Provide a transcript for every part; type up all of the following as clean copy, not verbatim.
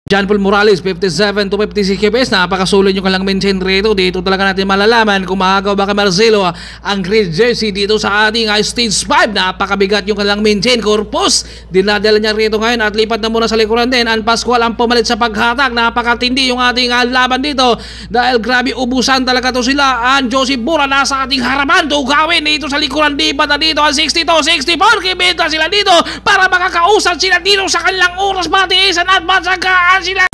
John Paul Morales, 57 to 56 kps. Napakasulit yung kanilang maintain rito. Dito talaga natin malalaman kung makagawa ba kay Marcelo ang green jersey dito sa ating stage 5. Napakabigat yung kanilang maintain corpus. Dinadala niya rito ngayon at lipat na muna sa likuran din. An Pascual ang pumalit sa paghatak. Napakatindi yung ating laban dito dahil grabe ubusan talaga to sila. An Joseph Bura nasa ating harapan. Tugawin dito sa likuran. Lipat na dito ang 62, 64. Kibenta sila dito para makakausap sila dito sa kanilang oras matiisan at matsagaan sila.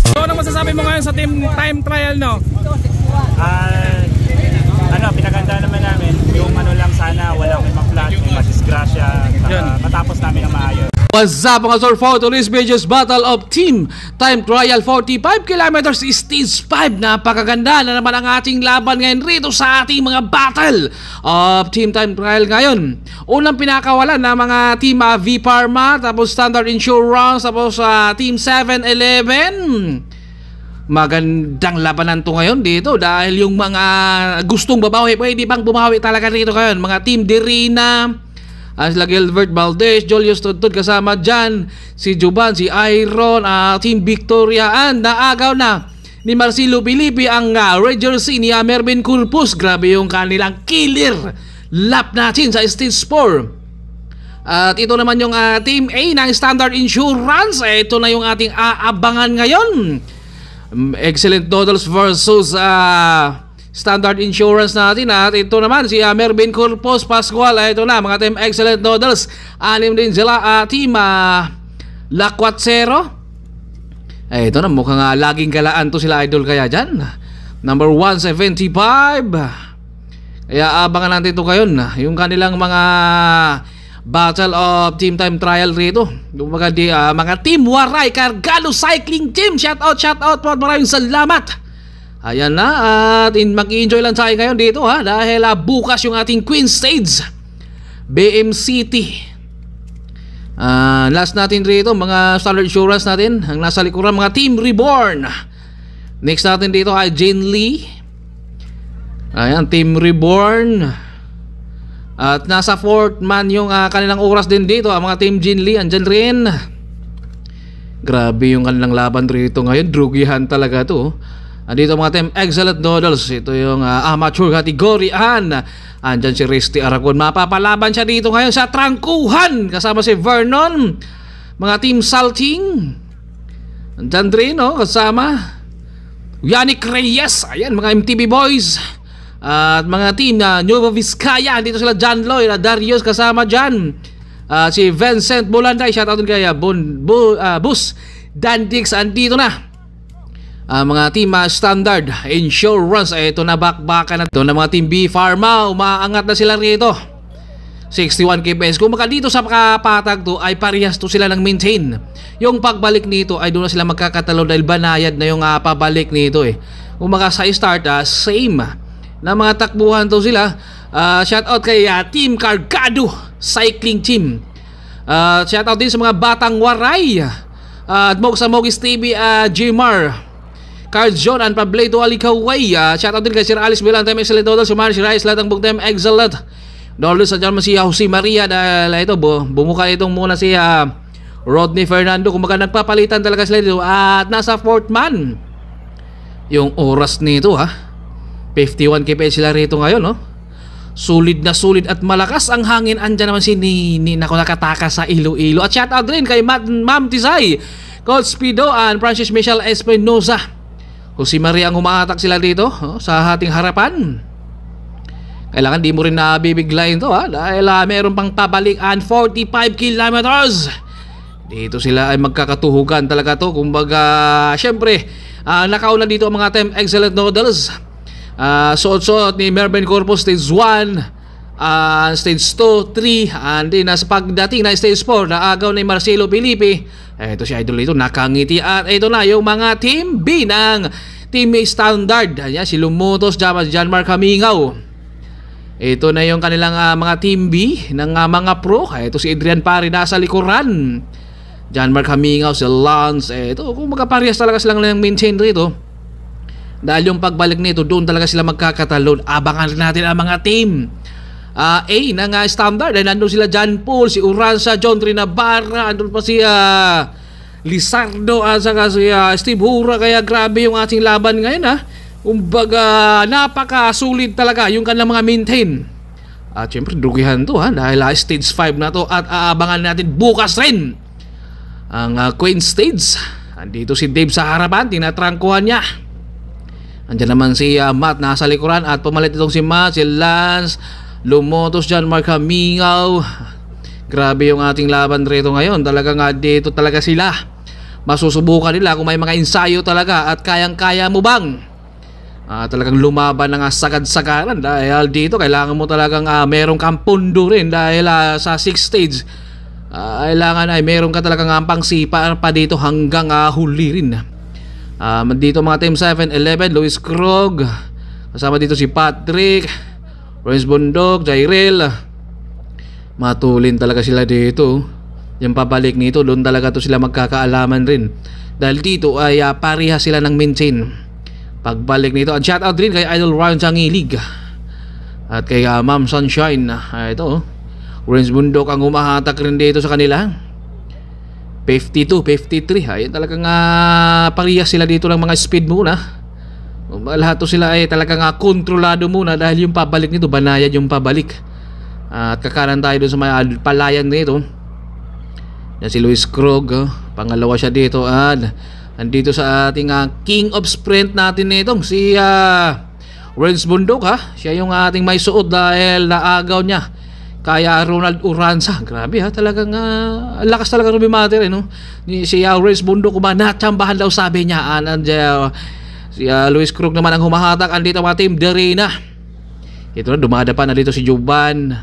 So, ano masasabi mo ngayon sa team time trial, no? Pinaganda naman namin yung lang sana walang ma-flat, masisgrasya, matapos namin ang maayos. What's up mga sir, for today's videos Battle of Team Time Trial 45 kilometers Stage 5. Napakaganda na naman ang ating laban ngayon rito sa ating mga Battle of Team Time Trial ngayon. Unang pinakawalan na mga Team V Pharma, tapos Standard Insurance, tapos Team 7-Eleven. Magandang labanan to ngayon dito dahil yung mga gustong babawi pwede bang bumawi talaga rito ngayon. Mga Team Dirina, sila Gilbert Valdez, Julius Tudtud kasama dyan, si Juban, si Iron, Team Victoria, and naagaw na ni Marcelo Pilipi ang red jersey ni Mervin Corpus. Grabe yung kanilang killer lap natin sa stage 4. At ito naman yung Team A ng Standard Insurance. Ito na yung ating aabangan ngayon. Excellent Noodles versus Standard Insurance natin. At ito naman si Mervin Corpus Pascual. Ito na mga Team Excellent Noodles. Anim din sila Team La Quatsero. Ito na mukhang laging kalaan to sila idol kaya dyan. Number 175. Kaya abangan natin ito ngayon. Yung kanilang mga Battle of Team Time Trial rito. Mga Team Waray Cargado Cycling Team. Shout out po. Maraming salamat. Ayan na. At mag-enjoy lang tayo ngayon dito dahil bukas yung ating Queen Stage BM City. Last natin rito mga Standard Insurance natin. Ang nasa likuran mga Team Reborn. Next natin dito ay Jane Lee. Ayan, Team Reborn. At nasa 4th man yung kanilang oras din dito. Ang mga Team Jin Lee andyan rin. Grabe yung kanilang laban rito ngayon. Drugihan talaga to. Andito mga Team Excellent Noodles. Ito yung amateur category. Andyan si Risty Aragon. Mapapalaban siya dito ngayon sa trangkuhan. Kasama si Vernon. Mga Team Salting. Andyan rin kasama Yannick Reyes. Ayan mga MTV Boys. At mga team na Nueva Vizcaya, dito sila John Lloyd, Darius kasama dyan, si Vincent Bolanday, shoutout din kaya Bus Dandix. Andito na mga team Standard Insurance. Ito na bakbakan na ito na mga team B Pharma. Umaangat na sila rito 61 kps. Kung dito sa kapatag to ay parehas to sila ng maintain. Yung pagbalik nito ay doon na sila magkakatalo dahil banayad na yung pabalik nito Kung sa start same na mga takbuhan to sila. Shoutout kay Team Cargado Cycling Team. Shoutout din sa mga Batang Waray at Mog sa Mogis TV, Jmar Cards John and Pableto Alikaway. Shoutout din kay Sir Alice Bilang, Team Excellent Doodles, si Marish Rice, lahat ng Team Excellent Doodles. At dyan si Jose Maria dahil ito bumuka itong muna si Rodney Fernando. Kung nagpapalitan talaga sila dito. At nasa 4th man yung oras nito 51 kps sila rito ngayon Sulit na sulit at malakas ang hangin. Andyan naman si nakataka sa Iloilo. At shout out rin kay Ma'am Tisay, Coach Speedo and Francis Michelle Espinosa. Jose Maria ang humahatak sila dito sa ating harapan. Kailangan di mo rin nabibiglayin to dahil meron pang pabalik 45 kilometers. Dito sila ay magkakatuhugan talaga to. Kumbaga syempre nakauna dito ang mga Team Excellent Noodles. Suot-suot ni Mervin Corpus Stage 1, Stage 2, 3, and then sa pagdating na Stage 4 naagaw ni Marcelo Pilipi. Ito si idol ito nakangiti. At ito na yung mga Team B ng Team A Standard. Ayan, si Lumutos, John Mark Hamingaw. Ito na yung kanilang mga Team B ng mga pro. Ito si Adrian Pari nasa likuran, John Mark Hamingaw, si Lance. Ito kung magkaparehas talaga silang maintain rito. Dahil yung pagbalik nito, doon talaga sila magkakatalon. Abangan natin ang mga team A ng standard. Ay nandun sila John Paul, si Uranza, John Navarra, andun pa si Lizardo at saka si Steve Hura. Kaya grabe yung ating laban ngayon kumbaga napakasulit talaga yung kanilang mga maintain. At syempre dugihan to dahil stage 5 na to at aabangan natin bukas rin ang Queen Stage. Andito si Dave sa harapan, tinatrangkuhan niya. Andiyan naman si Matt nasa likuran at pumalit itong si Matt, si Lance, Lumotos dyan, Mark Hamingaw. Grabe yung ating laban rito ngayon. Talagang dito talaga sila. Masusubukan nila kung may mga ensayo talaga at kayang-kaya mo bang talagang lumaban ng sagad-sagaran. Dahil dito kailangan mo talagang meron kang pundo rin dahil sa 6th stage kailangan ay meron ka talagang pangsipa pa dito hanggang huli rin. Dito mga Team 7-11, Luis Krog, kasama dito si Patrick, Renz Bundok, Jairel. Matulin talaga sila dito. Yung pabalik nito, doon talaga to sila magkakaalaman rin. Dahil dito ay pareha sila ng maintain. Pagbalik nito, at shoutout rin kay Idol Ryan Sangilig at kay Ma'am Sunshine. Ito Renz Bundok ang humahatak rin dito sa kanila. 52, 53. Ayun talagang pareha sila dito ng mga speed muna. Lahat to sila ay talagang kontrolado muna dahil yung pabalik nito, banayad yung pabalik. At kakanan tayo doon sa mga palayan nito. Yan si Luis Krog, pangalawa siya dito. At andito sa ating King of Sprint natin nitong si Renz Bundok Siya yung ating may suot dahil naagaw niya kaya Ronald Uranza. Grabe talagang lakas talaga rumimate rin si Renz Bundok natsambahan daw sabi niya. Si Luis Krog naman ang humahatak. Andito mga Team Derena. Ito na, dumadapa na dito si Juban,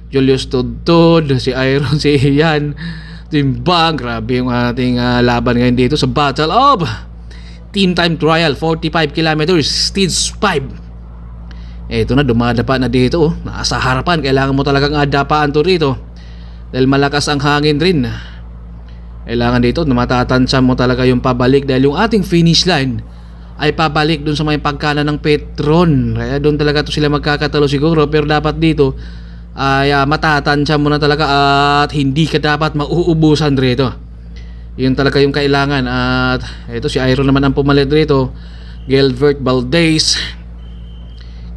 Julius Tudtud, si Iron, si Ian, Timbang. Grabe yung ating laban ngayon dito sa Battle of Team Time Trial 45 kilometers stage 5. Ito na, dumadapa na dito nasa harapan. Kailangan mo talagang adapaan to rito dahil malakas ang hangin rin. Kailangan dito na matatansya mo talaga yung pabalik dahil yung ating finish line ay pabalik dun sa may pagkanan ng Petron. Kaya dun talaga to sila magkakatalo siguro. Pero dapat dito ay matatansya mo na talaga at hindi ka dapat mauubusan rito. Yun talaga yung kailangan. At ito si Iron naman ang pumalit rito, Gilbert Valdez.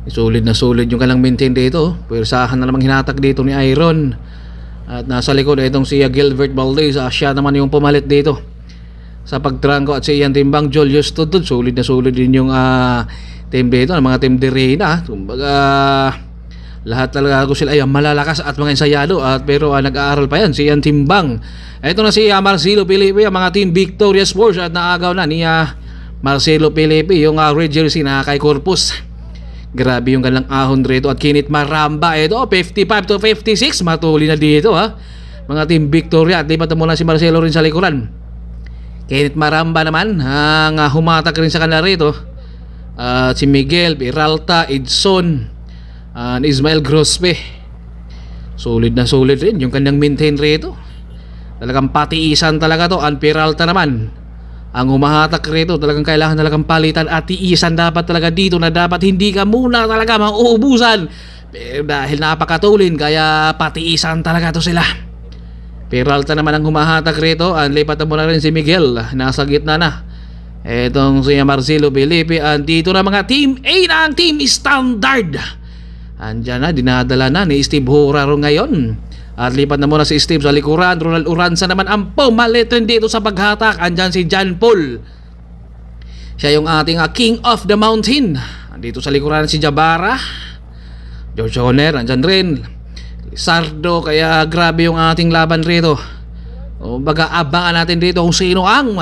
Solid na solid yung kalang maintain dito. Pwersahan na namang hinatak dito ni Iron. At nasa likod itong si Gilbert Valdez. Siya naman yung pumalit dito sa pagtrangko. At si Ian Timbang, Julius Tudtud. Solid na solid din yung team dito, mga Team Derena. Kumbaga lahat talaga ko sila ay malalakas at mga ensayado. Pero nag-aaral pa yan si Ian Timbang. Ito na si Marcelo Felipe, mga Team Victoria Sports. At naagaw na ni Marcelo Felipe yung red jersey na kay Corpus. Grabe yung kanilang ahon rito. At Kinit Maramba, ito 55-56. Matuli na dito mga Team Victoria. At lipat mo na si Marcelo rin sa likuran. Kinit Maramba naman ang humatak rin sa kanila rito. Si Miguel Peralta, Edson, Ismael Grospe. Solid na solid rin yung kanyang maintain rito. Talagang patiisan talaga to. Ang Peralta naman ang humahatak rito. Talagang kailangan talagang palitan at tiisan dapat talaga dito na dapat hindi ka muna talaga mauubusan. Pero dahil napakatulin kaya patiisan talaga to sila. Peralta naman ang humahatak rito. Lipat mo na rin si Miguel. Nasa gitna na etong si Marcelo Felipe. Dito na mga Team A na ang Team Standard. Andyan na, dinadala na ni Steve Horaro ngayon. At lipat na muna si Steve sa likuran. Ronald Uranza naman ang pumalit rin dito sa paghatak. Andyan si John Paul. Siya yung ating King of the Mountain. Andito sa likuran si Jabara, George Honor, andyan rin Sardo. Kaya grabe yung ating laban rito. Baga abangan natin dito kung sino ang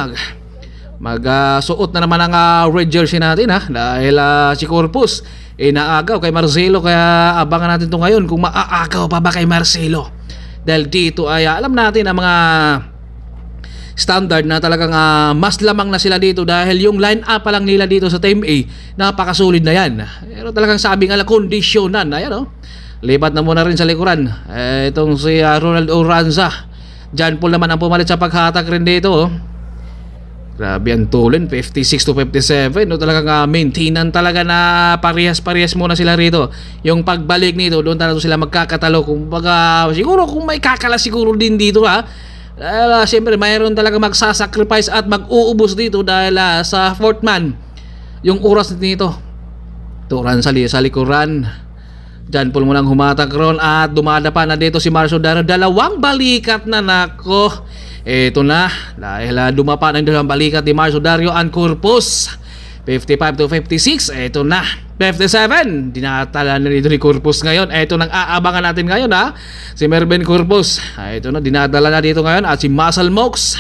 magsuot na naman ang red jersey natin dahil si Corpus naagaw kay Marcelo. Kaya abangan natin to ngayon kung maaagaw pa ba kay Marcelo. Dahil dito ay alam natin ang mga standard na talagang mas lamang na sila dito dahil yung line up pa lang nila dito sa Team A napakasolid na yan. Pero talagang sabing kondisyonan. Ayan lipat na muna rin sa likuran itong si Ronald Uranza. John Paul naman ang pumalit sa paghatak rin dito Grabe ang tulin, 56 to 57. No, talagang maintenance talaga na parehas-parehas muna sila rito. Yung pagbalik nito, doon talaga sila magkakatalo. Kung baga, siguro kung may kakala siguro din dito dahil siyempre mayroon talaga magsasacrifice at mag-uubos dito dahil sa fourth man yung oras nito. Turan sa likuran. Diyan po munang humatak ron at dumadapa na dito si Marcio Dario. Dalawang balikat na nako. Ito na, dahil dumapa ng dalawang balikat ni Marcio Dario and Corpus. 55 to 56, ito na. 57, dinatala na dito ni Corpus ngayon. Ito nang aabangan natin ngayon si Mervin Corpus. Ito na, dinadala na dito ngayon at si Muscle Mox.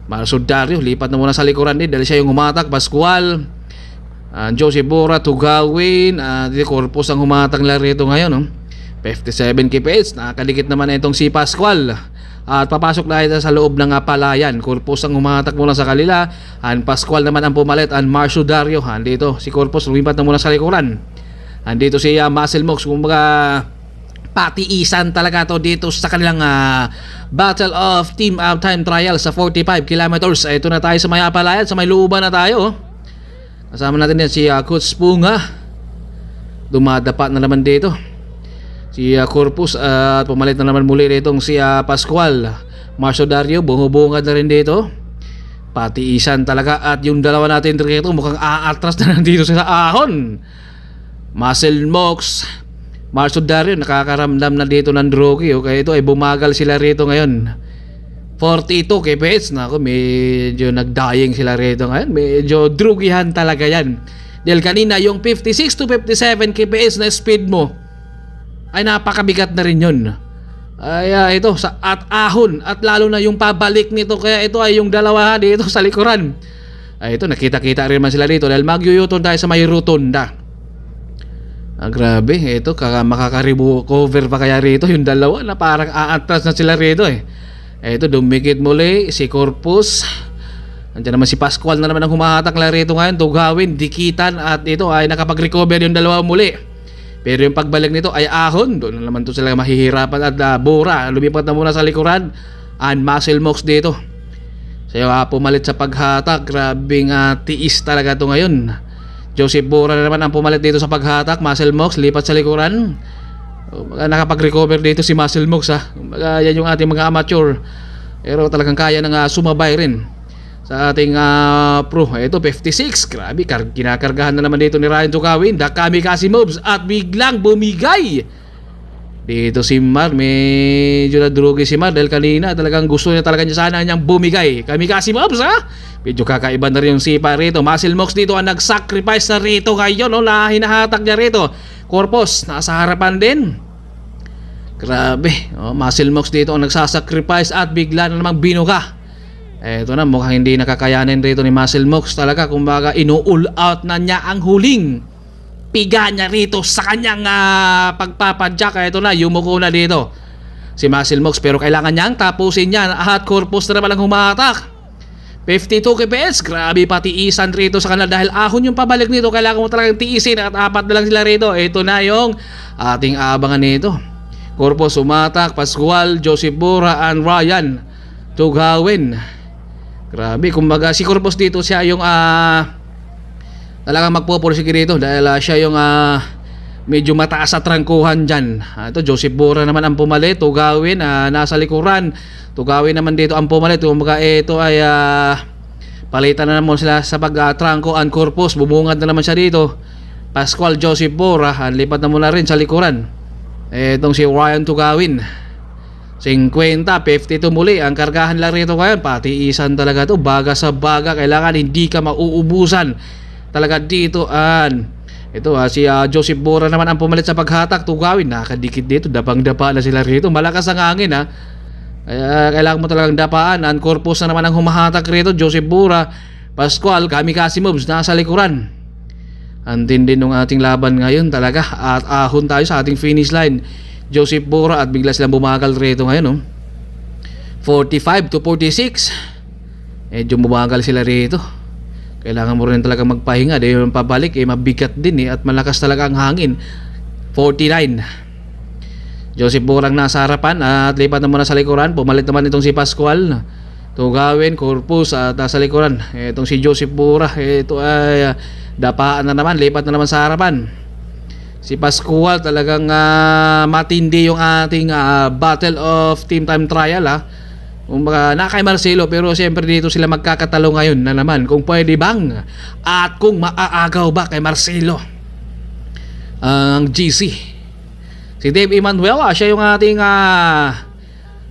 Marcio Dario, lipat na muna sa likuran din dahil siya yung humatak. Pascual, Jose Bora, Tugawin, Corpus ang humatak na rito ngayon. 57 kps, nakakadikit naman itong si Pascual. At papasok na ito sa loob ng palayan. Corpus ang humatak muna sa kanila. And Pascual naman ang pumalit. And Marcio Dario. Andito si Corpus lumipat na muna sa likuran. Andito si Muscle Mox. Kumbaga patiisan talaga to dito sa kanilang Battle of Team Time Trial sa 45 kilometers. Ito na tayo sa may palayan. Sa may luuban na tayo. Kasama natin yan si Coach Punga. Dumadapa na naman dito si Corpus at pumalit na naman muli itong si Pascual. Marcio Dario bungubungad na rin dito. Patiisan talaga at yung dalawa natin dito mukhang aatras na nandito sa ahon. Muscle Mox, Marcio Dario nakakaramdam na dito ng drogi. Kaya ito ay bumagal sila rito ngayon. 42 kps na ako, medyo nagdying sila rito ngayon. Medyo drogihan talaga yan. Dahil kanina yung 56 to 57 kps na speed mo ay napakabigat na rin yun. Ay ito at ahon at lalo na yung pabalik nito, kaya ito ay yung dalawa dito sa likuran. Ay ito nakita-kita rin man sila dito dahil magyuyuton tayo sa may rotunda. Grabe, ito makakaribo cover pa kaya rito yung dalawa na parang aatras na sila rito Ito dumikit muli si Corpus. Andiyan naman si Pascual na naman ang humahatak na rito ngayon. Tugawin, dikitan at ito ay nakapag-recover yung dalawa muli. Pero yung pagbalik nito ay ahon. Doon na naman to sila mahihirapan at Bora lumipat na muna sa likuran. And Muscle Mox dito. Siya pumalit sa paghatak. Grabing tiis talaga to ngayon. Joseph Bora na naman ang pumalit dito sa paghatak. Muscle Mox lipat sa likuran. Nakapag-recover dito si Muscle Mox yan yung ating mga amateur. Pero talagang kaya nang sumabay rin sa ating pro. Ito 56, grabe, kinakargahan na naman dito ni Ryan Tugawin. The kamikaze moves at biglang bumigay dito si Mar. Medyo nadrugi si Mar dahil kanina talagang gusto niya talaga sana niyang bumigay. Kamikaze moves medyo kakaiba na rin yung sipa rito. Muscle Mox dito ang nag-sacrifice na rito ngayon na hinahatak niya rito. Corpus nasa harapan din. Grabe, Muscle Mox dito ang nagsasacrifice at bigla na namang binuga. Eto na, mukhang hindi nakakayanin rito ni Muscle Mox talaga. Kumbaga inu-all out na niya ang huling piga niya rito sa kanyang pagpapadyak. Eto na, yumuko na dito si Muscle Mox, pero kailangan niyang tapusin niya. At Corpus na naman ang humatak. 52 kps, grabe patiisan rito sa kanila dahil ahon yung pabalik nito. Kailangan mo talagang tiisin at apat na lang sila rito. Ito na yung ating abangan nito. Corpus umatak, Pascual, Joseph Bora and Ryan Tugawin. Grabe, kumbaga si Corpus dito siya yung talagang magpupursige dito dahil siya yung medyo mataas sa trangkuhan dyan. Ito Joseph Bora naman ang pumalit. Tugawin nasa likuran. Tugawin naman dito ang pumalit. Kumbaga ito ay palitan na naman sila sa pag-trangko and Corpus. Bumungad na naman siya dito. Pascual, Joseph Bora lipat na muna rin sa likuran. Itong si Ryan Tugawin 50, 52 muli ang kargahan lang rito ngayon. Patiisan talaga to, baga sa baga. Kailangan hindi ka mauubusan talaga dito. Ito si Joseph Bora naman ang pumalit sa paghatak. Tugawin, nakadikit dito, dapang-dapa na sila rito. Malakas ang hangin kaya kailangan mo talagang dapaan. Ang Corpus na naman ang humahatak rito. Joseph Bora, Pascual, kamikaze moves nasa likuran. Andin din ng ating laban ngayon talaga. At ahon tayo sa ating finish line. Joseph Bora at bigla silang bumagal rito ngayon 45 to 46. Medyo bumagal sila rito. Kailangan mo rin talaga magpahinga dahil yung pabalik mabigat din at malakas talaga ang hangin. 49. Joseph Bora ang nasa harapan at lipat na muna sa likuran. Pumalit naman itong si Pascual. Tugawin, Corpus at nasa likuran. Itong si Joseph Bura, ito ay dapaan na naman, lipat na naman sa harapan. Si Pascual talagang matindi yung ating battle of team time trial Kumbaga na kay Marcelo, pero siyempre dito sila magkakatalo ngayon na naman kung pwede bang at kung maaagaw ba kay Marcelo ang GC. Si Dave Emanuel, siya yung ating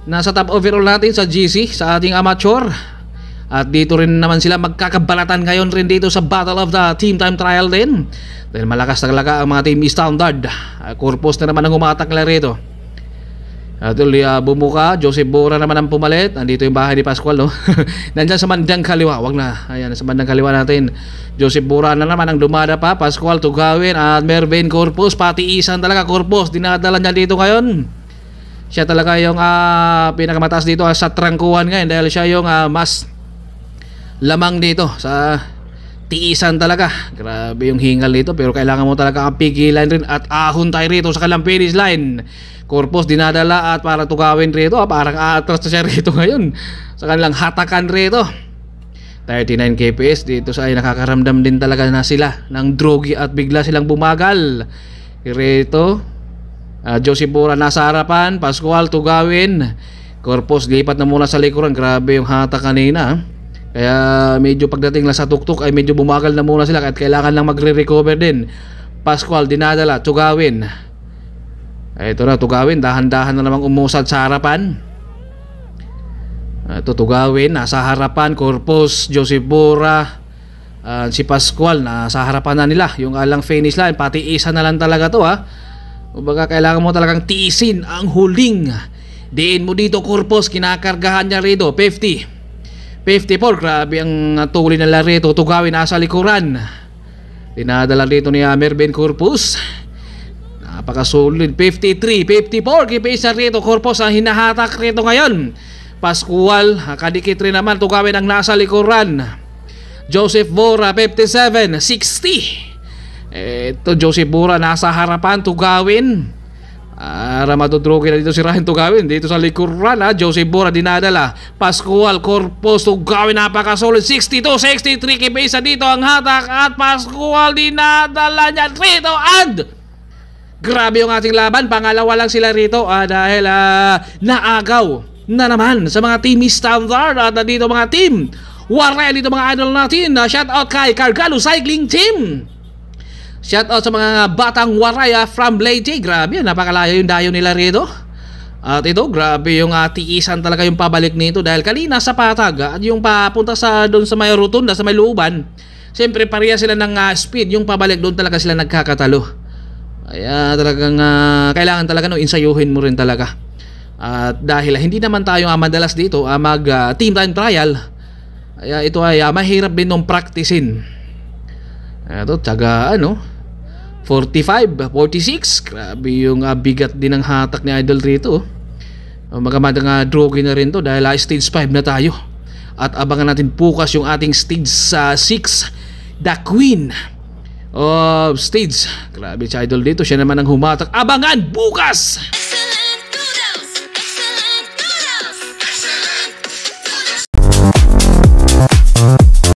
nasa top overall natin sa GC, sa ating amateur. At dito rin naman sila magkakabalatan ngayon rin dito sa Battle of the Team Time Trial din. Dahil malakas talaga ang mga team standard. Corpus na naman ang umatak nila rito. At bumuka, Joseph Bora naman ang pumalit. Andito yung bahay ni Pascual, no? Nandyan sa bandang kaliwa. Wag na. Ayan, sa bandang kaliwa natin. Joseph Bora na naman ang dumada pa. Pascual, Tugawin at Mervin Corpus. Pati isan talaga Corpus. Dinadala niya dito ngayon. Siya talaga yung pinakamataas dito sa trangkuhan ngayon. Dahil siya yung mas lamang dito sa tiisan talaga. Grabe yung hingal dito, pero kailangan mo talaga ang pigilan rin at ahon tayo rito sa kanilang finish line. Corpus dinadala at para Tugawin rito, parang aatras na siya rito ngayon sa kanilang hatakan rito. 39 kps dito sa ay nakakaramdam din talaga na sila ng drogi at bigla silang bumagal rito. Joseph Bora nasa harapan, Pascual, Tugawin, Corpus lipat na muna sa likuran. Grabe yung hatak kanina. Kaya medyo pagdating lang sa tuktok ay medyo bumagal na muna sila at kailangan lang magre-recover din. Pascual dinadala, Tugawin. Ito na, Tugawin, dahan-dahan na namang umusad sa harapan. Ito, Tugawin, nasa harapan, Corpus, Joseph Bora, si Pascual, nasa harapan na nila. Yung alang finish line, pati isa na lang talaga to Kumbaga kailangan mo talagang tiisin ang huling. Diin mo dito, Corpus, kinakargahan niya rito, 50. 54, grabe ang tuloy na larito. Tugawin nasa likuran. Dinadala dito ni Mervin Corpus. Napakasulit. 53, 54 kipisa rito. Corpus ang hinahatak rito ngayon. Pascual, kadikit rin naman. Tugawin ang nasa likuran. Joseph Bora 57, 60. Ito Joseph Bora nasa harapan. Tugawin para matudrogin na dito si Ryan Tugawin. Dito sa likuran Joseph Bora dinadala. Pascual, Corpus, Tugawin napakasolid. 62, 63 kipisa dito ang hatak at Pascual dinadala niya rito and grabe yung ating laban. Pangalawa lang sila rito dahil naagaw na naman sa mga team standard at dito mga team Waray dito mga idol natin. Shout out kay Cargalo Cycling Team. Shout out sa mga batang Waray from Leyte. Grabe, napakalayo yung dayo nila rito. At ito, grabe yung tiisan talaga yung pabalik nito dahil kanina sa Patag at yung papunta sa doon sa may rotunda, sa may looban, siyempre pareha sila ng speed. Yung pabalik doon talaga sila nagkakatalo. Kaya talagang kailangan talaga insayuhin mo rin talaga. At dahil hindi naman tayo madalas dito mag team time trial, kaya ito ay mahirap din nung practicein. Ito, tsaga 45, 46. Grabe yung bigat din ng hatak ni Idol rito. Magamadang drogi na rin to dahil stage 5 na tayo. At abangan natin bukas yung ating stage 6, The Queen of Stage. Grabe si Idol dito, siya naman ang humatak. Abangan bukas!